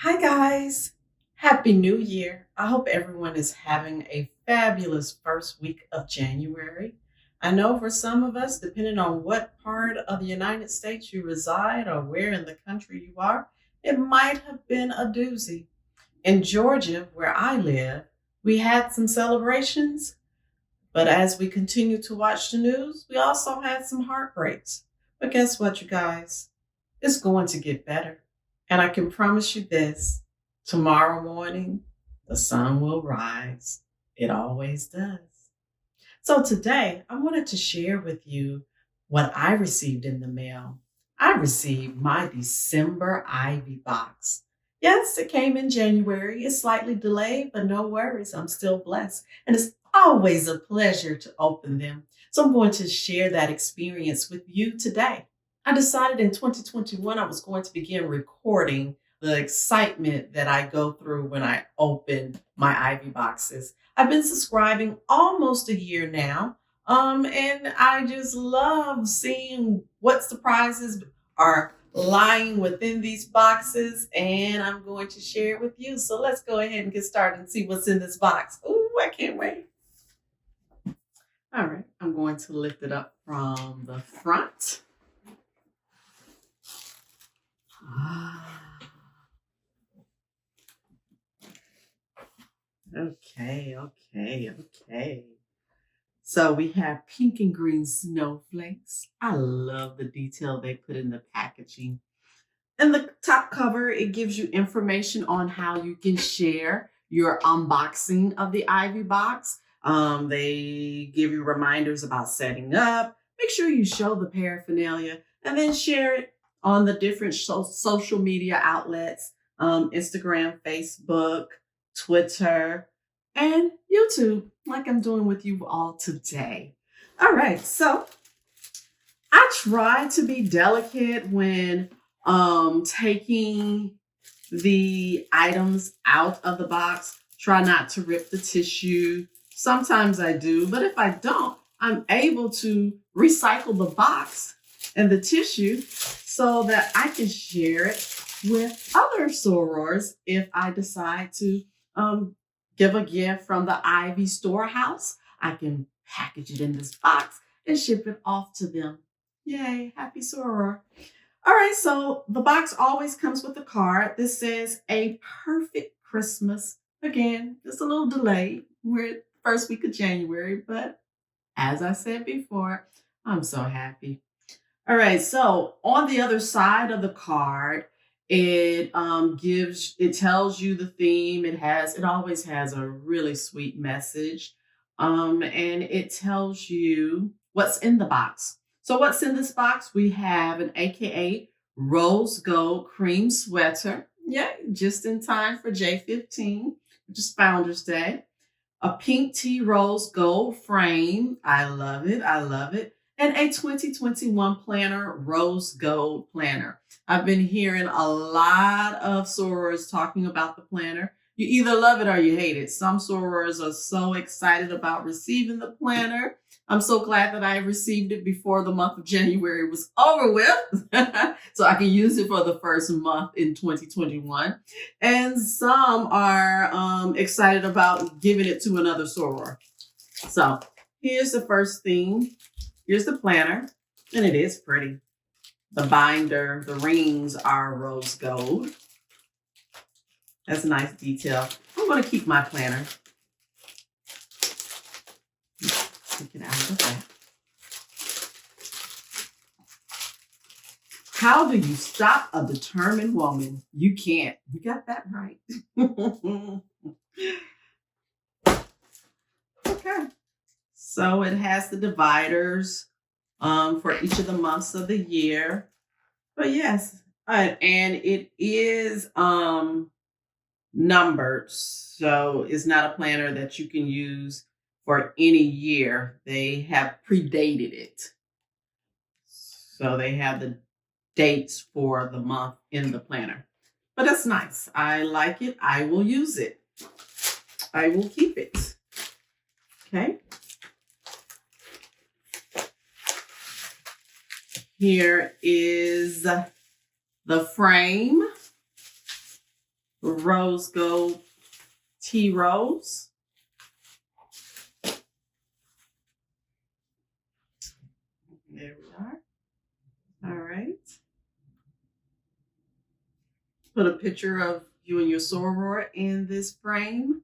Hi, guys. Happy New Year. I hope everyone is having a fabulous first week of January. I know for some of us, depending on what part of the United States you reside or where in the country you are, it might have been a doozy. In Georgia, where I live, we had some celebrations, but as we continue to watch the news, we also had some heartbreaks. But guess what, you guys? It's going to get better. And I can promise you this, tomorrow morning, the sun will rise. It always does. So today, I wanted to share with you what I received in the mail. I received my December Ivy box. Yes, it came in January. It's slightly delayed, but no worries. I'm still blessed. And it's always a pleasure to open them. So I'm going to share that experience with you today. I decided in 2021 I was going to begin recording the excitement that I go through when I open my Ivy boxes. I've been subscribing almost a year now, and I just love seeing what surprises are lying within these boxes, and I'm going to share it with you. So let's go ahead and get started and see what's in this box. Ooh, I can't wait. All right, I'm going to lift it up from the front. Okay. So we have pink and green snowflakes. I love the detail they put in the packaging. In the top cover, it gives you information on how you can share your unboxing of the Ivy box. They give you reminders about setting up. Make sure you show the paraphernalia and then share it on the different social media outlets, Instagram, Facebook, Twitter, and YouTube, like I'm doing with you all today. All right, so I try to be delicate when taking the items out of the box. Try not to rip the tissue. Sometimes I do, but if I don't, I'm able to recycle the box and the tissue so that I can share it with other sorors if I decide to give a gift from the Ivy Storehouse. I can package it in this box and ship it off to them. Yay, happy soror. All right, so the box always comes with a card. This says a perfect Christmas. Again, just a little delayed. We're at the first week of January, but as I said before, I'm so happy. All right, so on the other side of the card, it tells you the theme. It always has a really sweet message. And it tells you what's in the box. So what's in this box? We have an AKA rose gold cream sweater. Yeah, just in time for J15, which is Founders Day. A pink tea rose gold frame. I love it. And a 2021 planner, rose gold planner. I've been hearing a lot of sorors talking about the planner. You either love it or you hate it. Some sorors are so excited about receiving the planner. I'm so glad that I received it before the month of January was over with, so I can use it for the first month in 2021. And some are excited about giving it to another soror. So here's the first thing. Here's the planner, and it is pretty. The binder, the rings are rose gold. That's a nice detail. I'm going to keep my planner. Take it out of the back. How do you stop a determined woman? You can't. You got that right. Okay. So it has the dividers for each of the months of the year. But yes, and it is numbered. So it's not a planner that you can use for any year. They have predated it. So they have the dates for the month in the planner. But that's nice. I like it. I will use it. I will keep it. Okay. Here is the frame. rose gold tea rose. There we are. All right. Put a picture of you and your soror in this frame.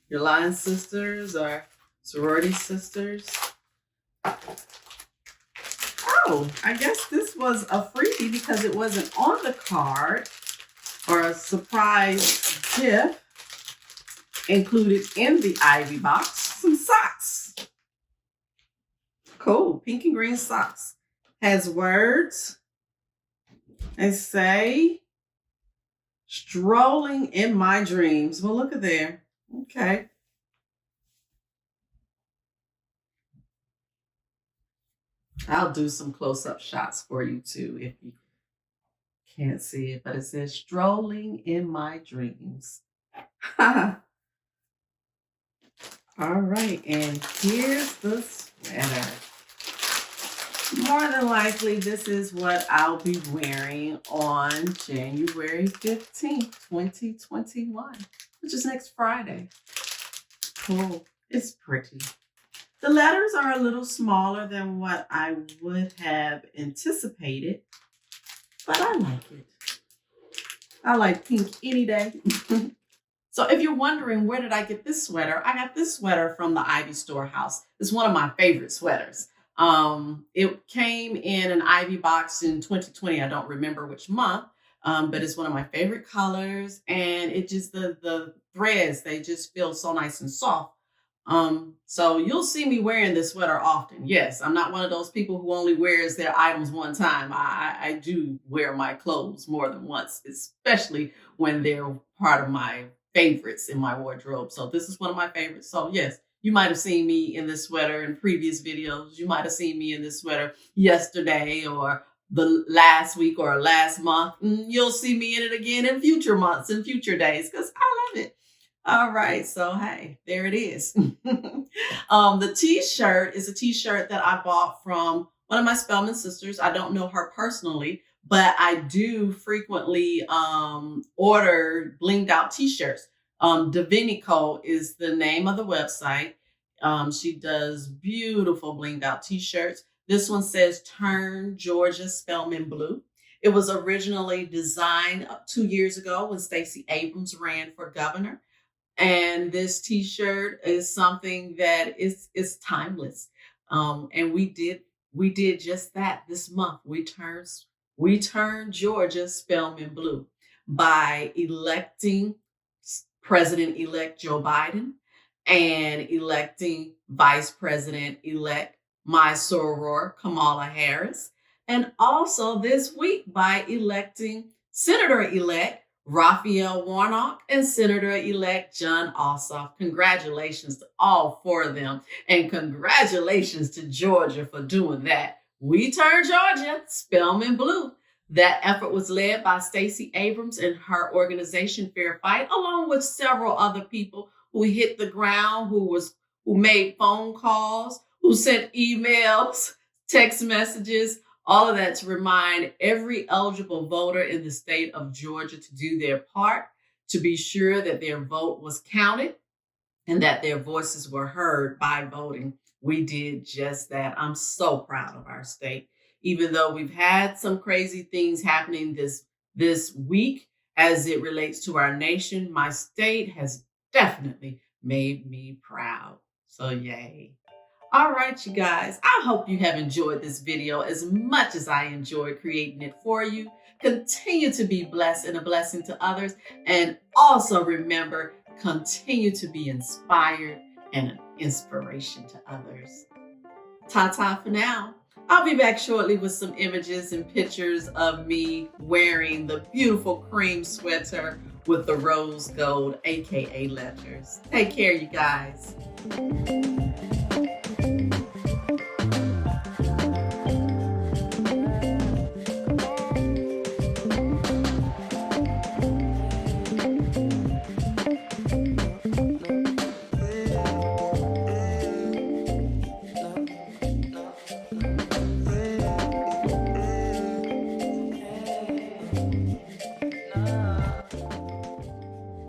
Your line sisters or sorority sisters. Oh, I guess this was a freebie because it wasn't on the card, or a surprise gift included in the Ivy box. Some socks. Cool. Pink and green socks. Has words. They say, strolling in my dreams. Well, look at there. Okay. I'll do some close-up shots for you too if you can't see it, but it says strolling in my dreams. All right, and here's the sweater. More than likely, this is what I'll be wearing on January 15th, 2021, which is next Friday. Cool. It's pretty. The letters are a little smaller than what I would have anticipated, but I like it. I like pink any day. So if you're wondering, where did I get this sweater? I got this sweater from the Ivy Storehouse. It's one of my favorite sweaters. It came in an Ivy box in 2020. I don't remember which month, but it's one of my favorite colors. And it just, the threads, they just feel so nice and soft. So you'll see me wearing this sweater often. Yes, I'm not one of those people who only wears their items one time. I do wear my clothes more than once, especially when they're part of my favorites in my wardrobe. So this is one of my favorites. So yes, you might have seen me in this sweater in previous videos. You might have seen me in this sweater yesterday or the last week or last month. You'll see me in it again in future months and future days because I love it. All right, so hey, there it is. The t-shirt is a t-shirt that I bought from one of my Spelman sisters. I don't know her personally, but I do frequently order blinged out t-shirts. Davinico is the name of the website. She does beautiful blinged out t-shirts. This one says Turn Georgia Spelman Blue. It was originally designed 2 years ago when Stacey Abrams ran for governor. And this t-shirt is something that is timeless. And we did just that this month. We turned Georgia Spelman Blue by electing President-elect Joe Biden and electing Vice President-elect my soror Kamala Harris. And also this week by electing Senator-elect Raphael Warnock and Senator-elect Jon Ossoff. Congratulations to all four of them. And congratulations to Georgia for doing that. We turned Georgia Spelman Blue. That effort was led by Stacey Abrams and her organization Fair Fight, along with several other people who hit the ground, who made phone calls, who sent emails, text messages, all of that to remind every eligible voter in the state of Georgia to do their part, to be sure that their vote was counted and that their voices were heard by voting. We did just that. I'm so proud of our state. Even though we've had some crazy things happening this week as it relates to our nation, my state has definitely made me proud. So yay. All right, you guys, I hope you have enjoyed this video as much as I enjoyed creating it for you. Continue to be blessed and a blessing to others. And also remember, continue to be inspired and an inspiration to others. Ta-ta for now. I'll be back shortly with some images and pictures of me wearing the beautiful cream sweater with the rose gold, aka letters. Take care, you guys.